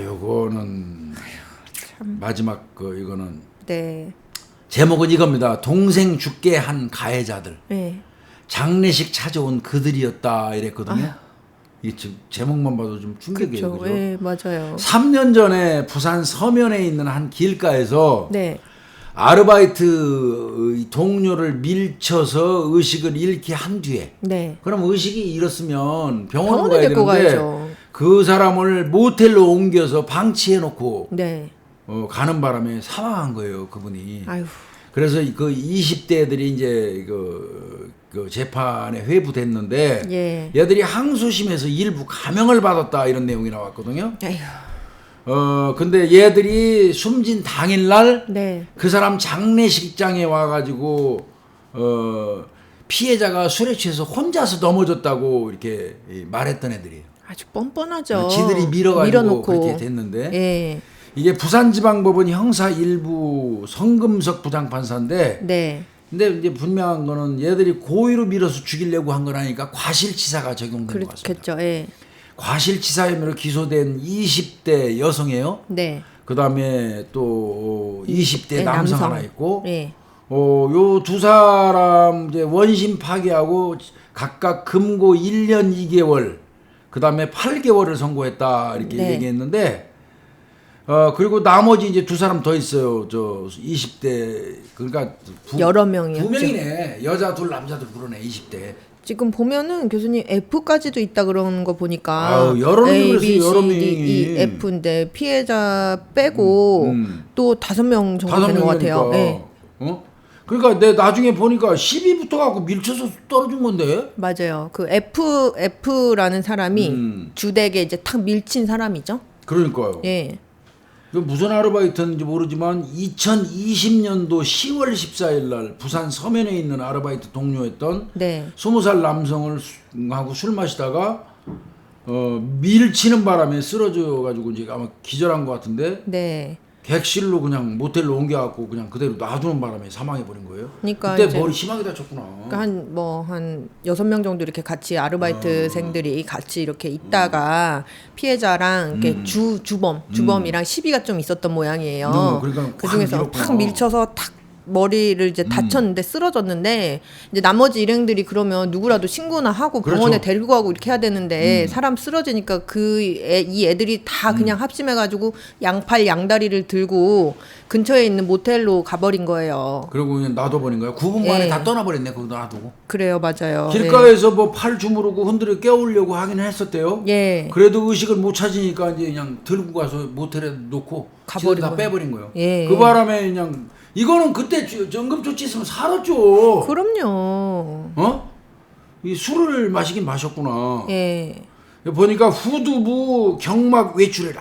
요거는 참. 마지막 이거는 네. 제목은 이겁니다. 동생 죽게 한 가해자들. 네. 장례식 찾아온 그들이었다 이랬거든요. 이 제목만 봐도 좀 충격이에요. 그렇죠. 그죠? 네, 맞아요. 3년 전에 부산 서면에 있는 한 길가에서 네. 아르바이트 동료를 밀쳐서 의식을 잃게 한 뒤에 네. 그럼 의식이 잃었으면 병원으로 병원에 가야 데리고 되는데 가야죠. 그 사람을 모텔로 옮겨서 방치해 놓고 네. 가는 바람에 사망한 거예요, 그분이. 아유. 그래서 그 20대들이 이제 그 재판에 회부됐는데 예. 얘들이 항소심에서 일부 감형을 받았다 이런 내용이 나왔거든요. 아유. 근데 얘들이 숨진 당일날 네. 그 사람 장례식장에 와가지고 피해자가 술에 취해서 혼자서 넘어졌다고 이렇게 말했던 애들이에요. 아주 뻔뻔하죠. 지들이 밀어가지고 밀어놓고. 그렇게 됐는데 예. 이게 부산지방법원 형사 1부 성금석 부장판사인데 네. 근데 이제 분명한 거는 얘들이 고의로 밀어서 죽이려고 한 거라니까 과실치사가 적용된 것 같습니다. 그렇겠죠. 예. 과실치사 혐의로 기소된 20대 여성이에요. 네. 그다음에 또 20대 네, 남성 남성. 하나 있고 예. 요 두 사람 이제 원심 파기하고 각각 금고 1년 2개월 그다음에 8개월을 선고했다 이렇게 네. 얘기했는데 그리고 나머지 이제 두 사람 더 있어요. 저 20대 그러니까 여러 명이요. 두 명이네. 여자 둘 남자 둘 그러네. 20대. 지금 보면은 교수님 F까지도 있다 그러는 거 보니까 아유, 여러 명이 A, 그랬어요, B, 여러 C, D, 명이. E, F인데 피해자 빼고 또 5명 정도 되는 것 같아요. 네. 그러니까 내 나중에 보니까 12부터 갖고 밀쳐서 떨어진 건데. 맞아요. 그 F라는 사람이 주택에 이제 탁 밀친 사람이죠. 그러니까요. 예. 그 무슨 아르바이트인지 모르지만 2020년도 10월 14일 날 부산 서면에 있는 아르바이트 동료였던 네. 20살 남성을 하고 술 마시다가 밀치는 바람에 쓰러져 가지고 이제 아마 기절한 것 같은데 네. 객실로 그냥 모텔로 옮겨갖고 그냥 그대로 놔두는 바람에 사망해버린 거예요. 그러니까 그때 이제 머리 심하게 다쳤구나. 그러니까 한 6명 정도 이렇게 같이 아르바이트생들이 같이 이렇게 있다가 피해자랑 이렇게 주범이랑 시비가 좀 있었던 모양이에요. 그러니까 그 중에서 탁 밀쳐서 탁 머리를 이제 다쳤는데 쓰러졌는데 이제 나머지 일행들이 그러면 누구라도 신고나 하고 그렇죠. 병원에 데리고 가고 이렇게 해야 되는데 사람 쓰러지니까 이 애들이 다 그냥 합심해가지고 양팔 양다리를 들고 근처에 있는 모텔로 가버린 거예요. 그리고 그냥 놔둬버린 거야. 9분 만에 예. 다 떠나버렸네. 그거 놔두고. 그래요, 맞아요. 길가에서 뭐 팔 주무르고 흔들어 깨우려고 하긴 했었대요. 예. 그래도 의식을 못 찾으니까 이제 그냥 들고 가서 모텔에 놓고 가버린 다 거예요. 빼버린 거예요. 예. 그 바람에 그냥 이거는 그때 응급조치 있으면 살았죠. 그럼요. 이 술을 마시긴 마셨구나. 예. 보니까 후두부 경막 외출을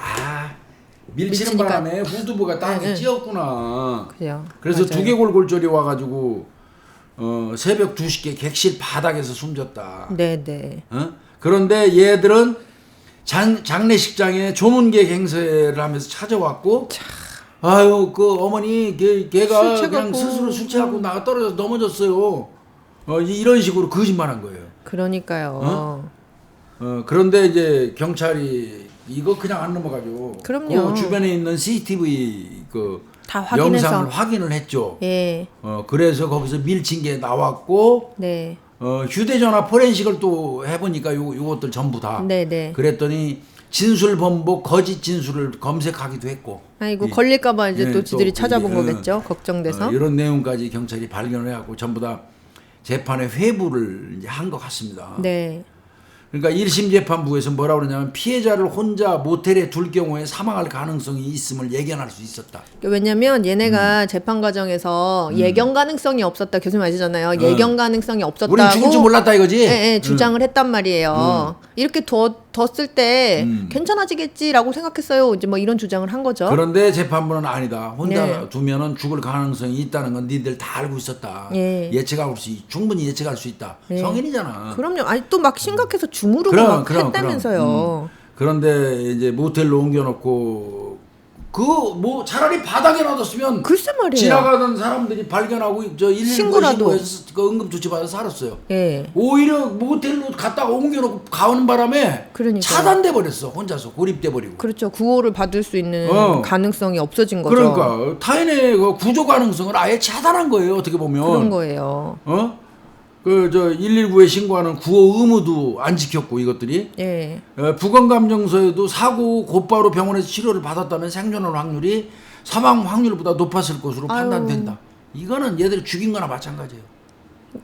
밀치는 밀치니까. 바람에 후두부가 땅에 찧었구나. 그래요. 그래서 맞아요. 두개골골절이 와가지고 새벽 2시께 객실 바닥에서 숨졌다. 네네. 그런데 얘들은 장례식장에 조문객 행세를 하면서 찾아왔고 아유 그 어머니 걔가 술 그냥 취해갖고. 스스로 술 취하고 나가 떨어져서 넘어졌어요. 이런 식으로 거짓말한 거예요. 그러니까요. 그런데 이제 경찰이 이거 그냥 안 넘어가죠. 그럼요. 그 주변에 있는 CCTV 다 확인해서. 영상을 확인을 했죠. 예. 그래서 거기서 밀친 게 나왔고 네. 휴대전화 포렌식을 또 해보니까 요것들 전부 다 네네. 그랬더니 진술 번복 거짓 진술을 검색하기도 했고 아이고 걸릴까봐 이제 예, 또 지들이 또 찾아본 그게, 거겠죠. 걱정돼서. 이런 내용까지 경찰이 발견을 해갖고 전부 다 재판에 회부를 이제 한 것 같습니다. 네. 그러니까 1심 재판부에서 뭐라고 그러냐면 피해자를 혼자 모텔에 둘 경우에 사망할 가능성이 있음을 예견할 수 있었다. 왜냐면 얘네가 재판 과정에서 예견 가능성이 없었다. 교수님 아시잖아요. 예견 가능성이 없었다고. 우린 죽을 줄 몰랐다 이거지? 예, 주장을 했단 말이에요. 이렇게 뒀을 때 괜찮아지겠지라고 생각했어요. 이제 뭐 이런 주장을 한 거죠. 그런데 재판부는 아니다. 혼자 네. 두면은 죽을 가능성이 있다는 건 니들 다 알고 있었다. 예. 충분히 예측할 수 있다. 예. 성인이잖아. 그럼요. 아니 또 막 심각해서 주무르고 그럼, 막 그럼, 했다면서요. 그런데 이제 모텔로 옮겨놓고 뭐 차라리 바닥에 놔뒀으면 글쎄 말이에요. 지나가던 사람들이 발견하고 저 119에 신고라도. 신고해서 그 응급조치 받아서 살았어요. 예. 오히려 모텔로 갔다가 옮겨놓고 가는 바람에 그러니까요. 차단돼 버렸어. 혼자서 고립돼 버리고. 그렇죠. 구호를 받을 수 있는 가능성이 없어진 거죠. 그러니까 타인의 그 구조 가능성을 아예 차단한 거예요. 어떻게 보면. 그런 거예요. 그 저 119에 신고하는 구호 의무도 안 지켰고 이것들이 예. 부검감정서에도 사고 후 곧바로 병원에서 치료를 받았다면 생존할 확률이 사망 확률보다 높았을 것으로 아유. 판단된다. 이거는 얘들이 죽인 거나 마찬가지예요.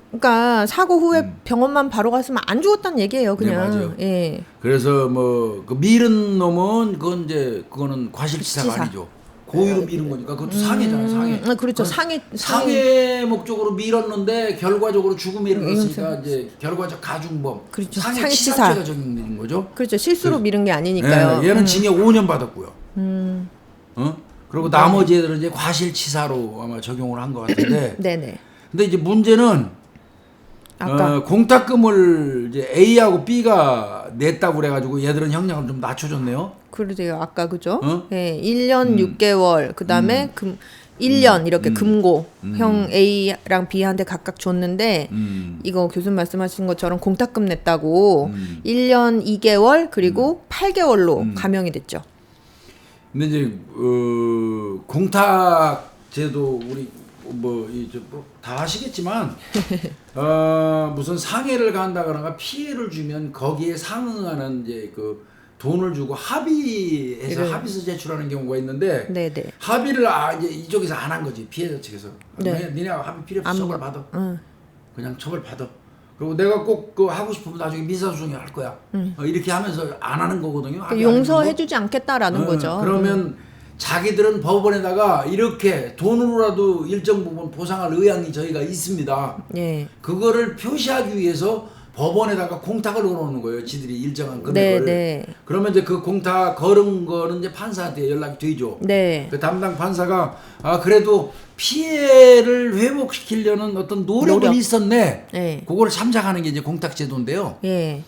그러니까 사고 후에 병원만 바로 갔으면 안 죽었다는 얘기예요, 그냥. 네, 맞아요. 예. 그래서 뭐 그 밀은 놈은 그거는 과실치사가 치사. 아니죠. 고의로 밀은 거니까 그것도 상해잖아요. 상해. 그렇죠. 그건 상해. 상해 목적으로 밀었는데 결과적으로 죽음에 이르렀으니까 이제 결과적 가중범. 그렇죠. 상해 상해치사. 치사죄가 적용되는 거죠. 그렇죠. 실수로 밀은 게 아니니까요. 예, 얘는 징역 5년 받았고요. 그리고 나머지 애들은 이제 과실치사로 아마 적용을 한 것 같은데. 네네. 근데 이제 문제는 아까 공탁금을 이제 A하고 B가 냈다고 그래가지고 얘들은 형량을 좀 낮춰줬네요. 그러세요. 아까 그죠? 어? 예, 1년 6개월 그다음에 1년 이렇게 금고 형 A랑 B한테 각각 줬는데 이거 교수님 말씀하신 것처럼 공탁금 냈다고 1년 2개월 그리고 8개월로 감형이 됐죠. 근데 이제 공탁 제도 우리 다 아시겠지만 무슨 상해를 간다거나 피해를 주면 거기에 상응하는 이제 그 돈을 주고 합의해서 합의서 제출하는 경우가 있는데 네네. 합의를 이제 이쪽에서 안 한 거지 피해자 측에서. 네. 니네가 합의 필요 없어 처벌 받아. 응. 그냥 처벌 받아. 그리고 내가 꼭 그 하고 싶으면 나중에 민사소송이 할 거야. 이렇게 하면서 안 하는 거거든요. 합의 안 하는 거. 용서해주지 않겠다라는 거죠. 그러면 자기들은 법원에다가 이렇게 돈으로라도 일정 부분 보상할 의향이 저희가 있습니다. 예. 그거를 표시하기 위해서 법원에다가 공탁을 걸어놓는 거예요. 지들이 일정한 금액을. 네. 그러면 이제 그 공탁 걸은 거는 이제 판사한테 연락이 되죠. 네. 그 담당 판사가 그래도 피해를 회복시키려는 어떤 노력은 있었네. 네. 그거를 참작하는 게 이제 공탁 제도인데요. 예.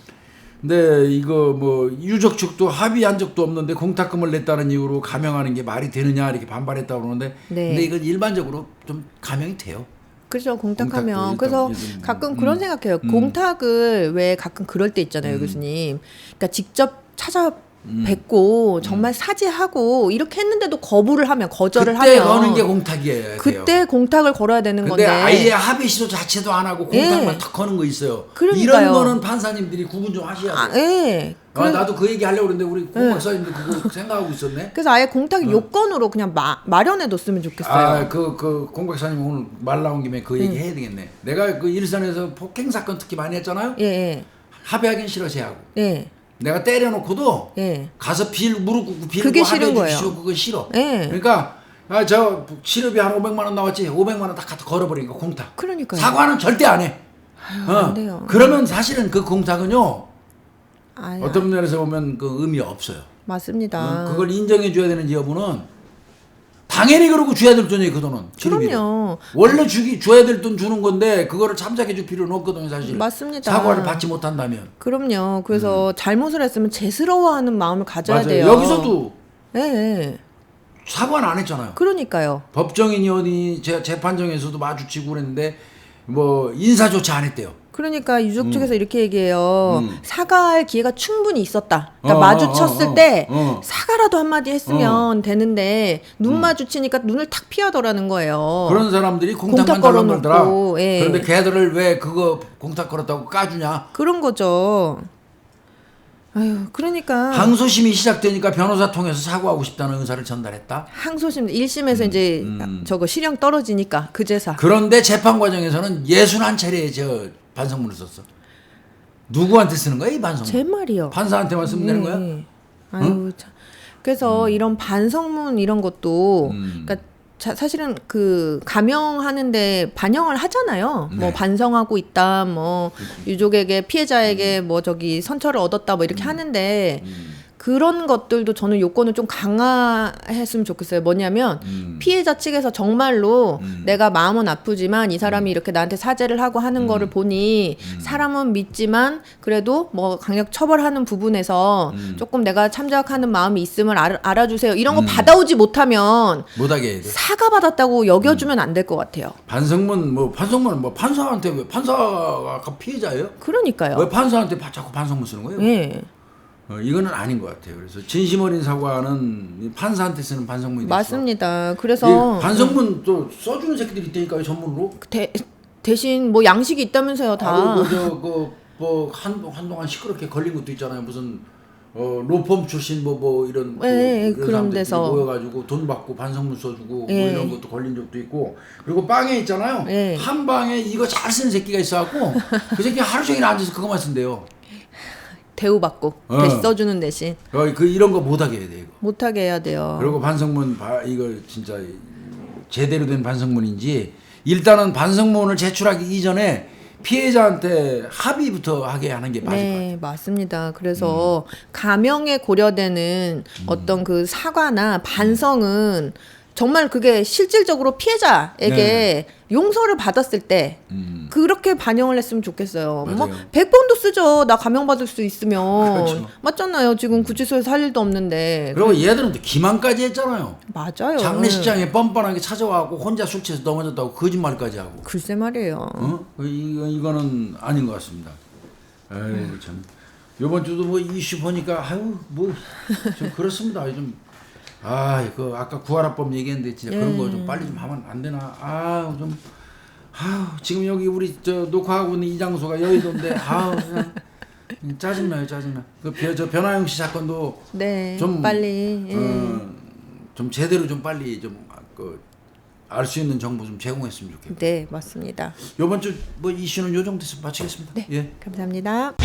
근데 이거 뭐 유족 측도 합의한 적도 없는데 공탁금을 냈다는 이유로 감형하는 게 말이 되느냐 이렇게 반발했다고 그러는데 네. 근데 이건 일반적으로 좀 감형이 돼요. 그렇죠. 공탁하면. 공탁도 그래서 일단 가끔 그런 생각해요. 공탁을 왜 가끔 그럴 때 있잖아요, 교수님. 그러니까 직접 찾아뵙고 정말 사죄하고 이렇게 했는데도 거부를 하면 거절을 그때 하면 거는 게 공탁이에요. 그때 공탁을 걸어야 되는 근데 건데. 아예 합의 시도 자체도 안 하고 공탁만 예. 탁 거는 거 있어요. 그러니까요. 이런 거는 판사님들이 구분 좀 하셔야 돼요. 예. 나도 그 얘기 하려고 그랬는데 우리 고 박사님도 그거 생각하고 있었네. 그래서 아예 공탁 요건으로 그냥 마련해 뒀으면 좋겠어요. 공 박사님 오늘 말 나온 김에 그 얘기 해야 되겠네. 내가 그 일선에서 폭행 사건 특히 많이 했잖아요. 예. 합의하긴 싫어 쟤하고. 예. 내가 때려놓고도 예. 가서 무릎 꿇고 빌고 그게 싫은 합의해 주십시오. 거예요. 그거 싫어. 예. 그러니까 저 치료비 한 500만 원 나왔지. 500만 원 딱 갖다 걸어버리니까 공탁. 그러니까요. 사과는 절대 안 해. 안 돼요. 그러면 사실은 그 공탁은요. 아유, 어떤 면에서 보면 그 의미 없어요. 맞습니다. 그걸 인정해 줘야 되는지 여부는 당연히 그러고 줘야 될 돈이에요. 그 돈은. 치료비를. 그럼요. 원래 줘야 될 돈 주는 건데 그거를 참작해 줄 필요는 없거든요. 사실. 맞습니다. 사과를 받지 못한다면. 그럼요. 그래서 잘못을 했으면 죄스러워하는 마음을 가져야 맞아요. 돼요. 여기서도 예. 사과는 안 했잖아요. 그러니까요. 법정인이 어디 재판정에서도 마주치고 그랬는데 뭐 인사조차 안 했대요. 그러니까 유족 측에서 이렇게 얘기해요. 사과할 기회가 충분히 있었다. 그러니까 마주쳤을 때 사과라도 한마디 했으면 되는데 눈 마주치니까 눈을 탁 피하더라는 거예요. 그런 사람들이 공탁만 공탁 달라고 그러더라. 걸어놓고, 예. 그런데 걔들을 왜 그거 공탁 걸었다고 까주냐. 그런 거죠. 아유, 그러니까 항소심이 시작되니까 변호사 통해서 사과하고 싶다는 의사를 전달했다. 항소심 1심에서 이제 저거 실형 떨어지니까 그제사. 그런데 재판 과정에서는 61차례 저 반성문을 썼어. 누구한테 쓰는 거야 이 반성문? 제 말이요. 판사한테만 쓰면 되는 거야? 아유, 참. 그래서 이런 반성문 이런 것도 그러니까 사실은 그 감형하는데 반영을 하잖아요. 네. 뭐 반성하고 있다, 뭐 유족에게 피해자에게 뭐 저기 선처를 얻었다, 뭐 이렇게 하는데 그런 것들도 저는 요건을 좀 강화했으면 좋겠어요. 뭐냐면 피해자 측에서 정말로 내가 마음은 아프지만 이 사람이 이렇게 나한테 사죄를 하고 하는 거를 보니 사람은 믿지만 그래도 뭐 강력 처벌하는 부분에서 조금 내가 참작하는 마음이 있음을 알아주세요. 이런 거 받아오지 못하면 못하게 해야 돼. 사과 받았다고 여겨주면 안 될 것 같아요. 반성문 뭐 판사한테 왜 판사가 피해자예요? 그러니까요. 왜 판사한테 자꾸 반성문 쓰는 거예요? 예. 이거는 아닌 것 같아요. 그래서 진심 어린 사과는 판사한테 쓰는 반성문이 됐어. 맞습니다. 그래서 반성문 또 써주는 새끼들이 있다니까요, 전문으로. 대신 뭐 양식이 있다면서요, 다. 한동안 시끄럽게 걸린 것도 있잖아요. 무슨 로펌 출신 뭐 이런 네, 이런 그런 사람들이 데서 모여가지고 돈 받고 반성문 써주고 네. 뭐 이런 것도 걸린 적도 있고. 그리고 빵에 있잖아요. 네. 한 방에 이거 잘 쓰는 새끼가 있어갖고 그 새끼 하루 종일 앉아서 그거만 쓴대요. 대우받고 대신 써주는 대신 이런 거 못하게 해야 돼 이거. 못하게 해야 돼요. 그리고 반성문 이거 진짜 제대로 된 반성문인지 일단은 반성문을 제출하기 이전에 피해자한테 합의부터 하게 하는 게 맞을 것 같아요. 네, 맞습니다. 그래서 가명에 고려되는 어떤 그 사과나 반성은 정말 그게 실질적으로 피해자에게 용서를 받았을 때 그렇게 반영을 했으면 좋겠어요. 맞아요. 뭐 100번도 쓰죠. 나 감형받을 수 있으면. 그렇죠. 맞잖아요. 지금 구치소에서 할 일도 없는데. 그리고 얘들은 또 기만까지 했잖아요. 맞아요. 장례식장에 뻔뻔하게 찾아와갖고 혼자 술 취해서 넘어졌다고 거짓말까지 하고. 글쎄 말이에요. 이거는 아닌 것 같습니다. 아이고 참. 이번 주도 뭐 이슈 보니까 좀 그렇습니다. 요즘 아까 구하라법 얘기했는데 진짜 그런 거 좀 빨리 좀 하면 안 되나? 지금 여기 우리 녹화하고 있는 이 장소가 여의도인데 그냥 짜증나요. 저 변화영 씨 사건도 네, 좀 빨리 좀 제대로 좀 빨리 좀 알 수 있는 정보 좀 제공했으면 좋겠고. 네, 맞습니다. 이번 주 뭐 이슈는 요 정도에서 마치겠습니다. 네, 예. 감사합니다.